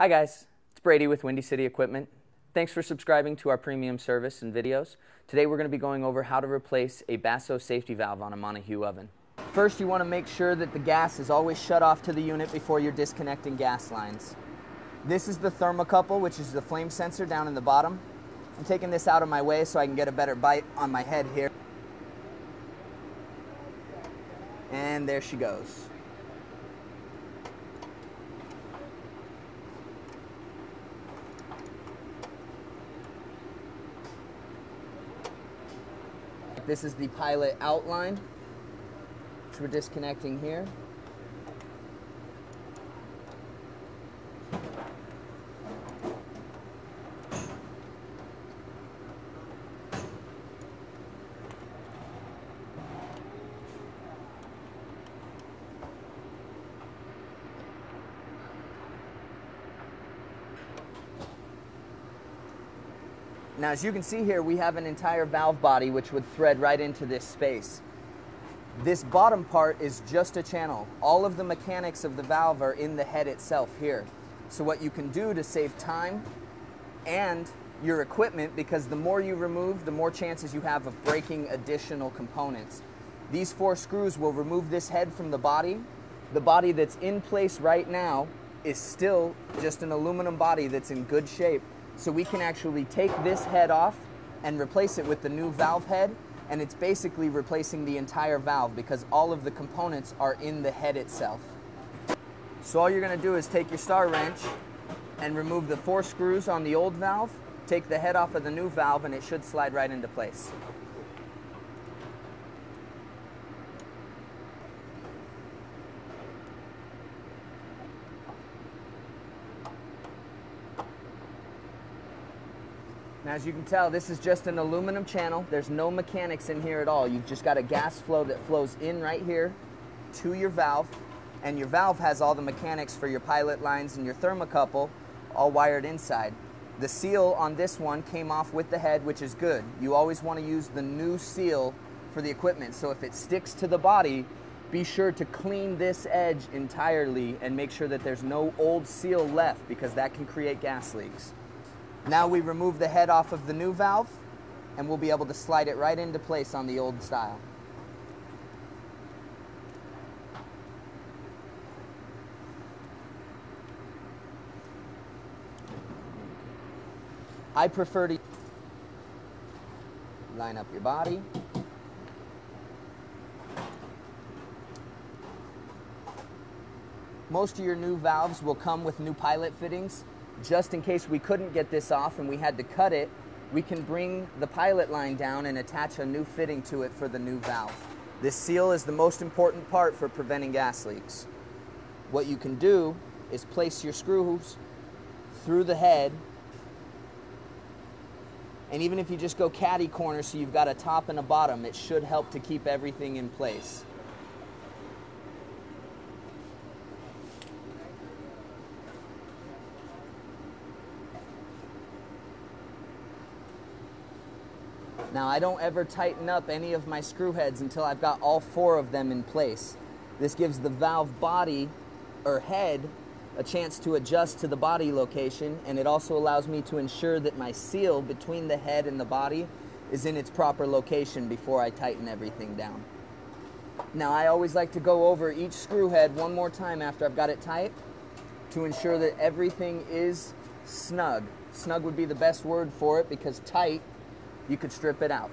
Hi guys, it's Brady with Windy City Equipment. Thanks for subscribing to our premium service and videos. Today we're going to be going over how to replace a baso safety valve on a montague oven. First, you want to make sure that the gas is always shut off to the unit before you're disconnecting gas lines. This is the thermocouple, which is the flame sensor down in the bottom. I'm taking this out of my way so I can get a better bite on my head here. And there she goes. This is the pilot outline, which we're disconnecting here. Now, as you can see here, we have an entire valve body which would thread right into this space. This bottom part is just a channel. All of the mechanics of the valve are in the head itself here. So what you can do to save time and your equipment, because the more you remove, the more chances you have of breaking additional components. These 4 screws will remove this head from the body. The body that's in place right now is still just an aluminum body that's in good shape. So we can actually take this head off and replace it with the new valve head, and it's basically replacing the entire valve because all of the components are in the head itself. So all you're going to do is take your star wrench and remove the 4 screws on the old valve, take the head off of the new valve, and it should slide right into place. Now, as you can tell, this is just an aluminum channel. There's no mechanics in here at all. You've just got a gas flow that flows in right here to your valve, and your valve has all the mechanics for your pilot lines and your thermocouple all wired inside. The seal on this one came off with the head, which is good. You always want to use the new seal for the equipment, so if it sticks to the body, be sure to clean this edge entirely and make sure that there's no old seal left, because that can create gas leaks. Now we remove the head off of the new valve, and we'll be able to slide it right into place on the old style. I prefer to line up your body. Most of your new valves will come with new pilot fittings. Just in case we couldn't get this off and we had to cut it, we can bring the pilot line down and attach a new fitting to it for the new valve. This seal is the most important part for preventing gas leaks. What you can do is place your screws through the head, and even if you just go caddy corner so you've got a top and a bottom, it should help to keep everything in place. Now, I don't ever tighten up any of my screw heads until I've got all 4 of them in place. This gives the valve body or head a chance to adjust to the body location, and it also allows me to ensure that my seal between the head and the body is in its proper location before I tighten everything down. Now, I always like to go over each screw head one more time after I've got it tight to ensure that everything is snug. Snug would be the best word for it, because tight, you could strip it out.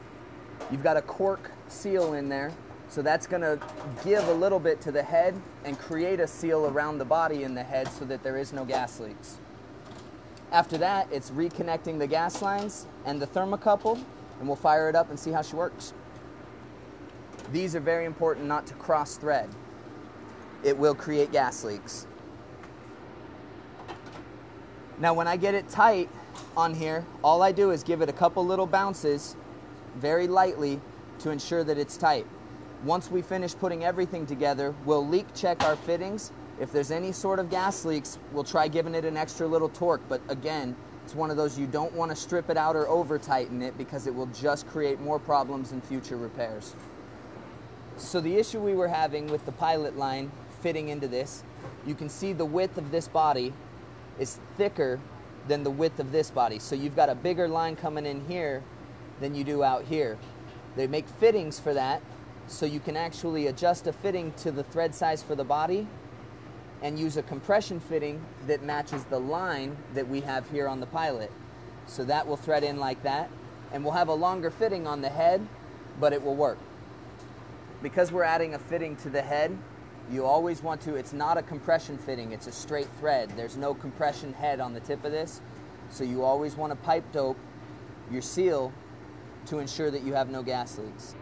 You've got a cork seal in there, so that's going to give a little bit to the head and create a seal around the body in the head so that there is no gas leaks. After that, it's reconnecting the gas lines and the thermocouple, and we'll fire it up and see how she works. These are very important not to cross thread. It will create gas leaks. Now, when I get it tight on here, all I do is give it a couple little bounces very lightly to ensure that it's tight. Once we finish putting everything together, we'll leak check our fittings. If there's any sort of gas leaks, we'll try giving it an extra little torque, but again, it's one of those you don't want to strip it out or over tighten it, because it will just create more problems in future repairs. So the issue we were having with the pilot line fitting into this, you can see the width of this body is thicker than the width of this body. So you've got a bigger line coming in here than you do out here. They make fittings for that, so you can actually adjust a fitting to the thread size for the body and use a compression fitting that matches the line that we have here on the Pilot. So that will thread in like that, and we'll have a longer fitting on the head, but it will work. Because we're adding a fitting to the head, you always want to, it's not a compression fitting, it's a straight thread. There's no compression head on the tip of this, so you always want to pipe dope your seal to ensure that you have no gas leaks.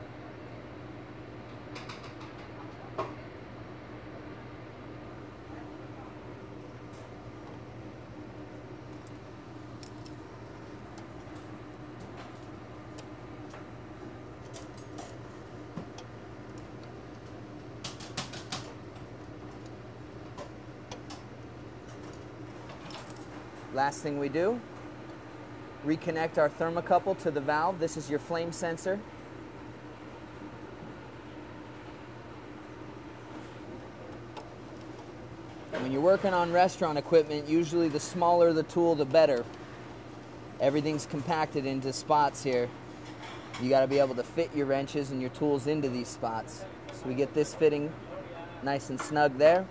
Last thing we do, reconnect our thermocouple to the valve. This is your flame sensor. When you're working on restaurant equipment, usually the smaller the tool, the better. Everything's compacted into spots here. You got to be able to fit your wrenches and your tools into these spots. So we get this fitting nice and snug there.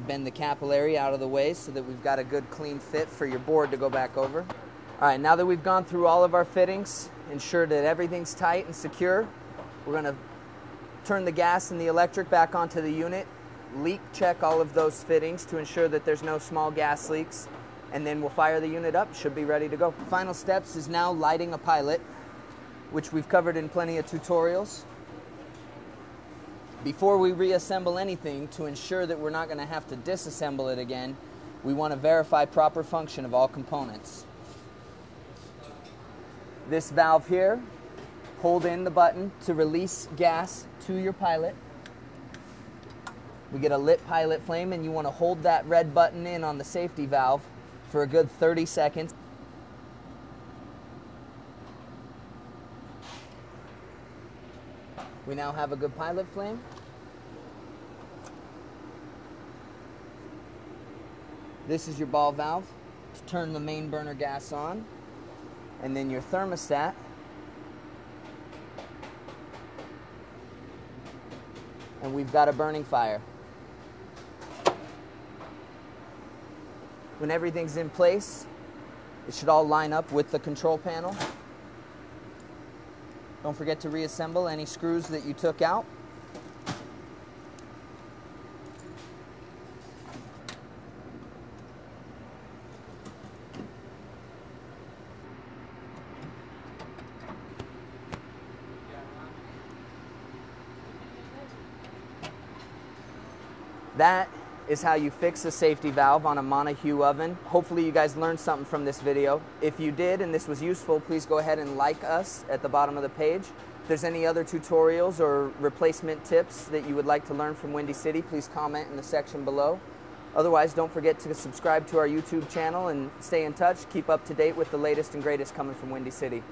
Bend the capillary out of the way so that we've got a good clean fit for your board to go back over. All right, now that we've gone through all of our fittings, ensure that everything's tight and secure, we're going to turn the gas and the electric back onto the unit, leak check all of those fittings to ensure that there's no small gas leaks, and then we'll fire the unit up. Should be ready to go. Final steps is now lighting a Pilot, which we've covered in plenty of tutorials. Before we reassemble anything, to ensure that we're not going to have to disassemble it again, we want to verify proper function of all components. This valve here, hold in the button to release gas to your Pilot. We get a lit Pilot flame, and you want to hold that red button in on the safety valve for a good 30 seconds. We now have a good Pilot flame. This is your ball valve to turn the main burner gas on, and then your thermostat. And we've got a burning fire. When everything's in place, it should all line up with the control panel. Don't forget to reassemble any screws that you took out. That is how you fix a safety valve on a montague oven. Hopefully you guys learned something from this video. If you did and this was useful, please go ahead and like us at the bottom of the page. If there's any other tutorials or replacement tips that you would like to learn from Windy City, please comment in the section below. Otherwise, don't forget to subscribe to our YouTube channel and stay in touch. Keep up to date with the latest and greatest coming from Windy City.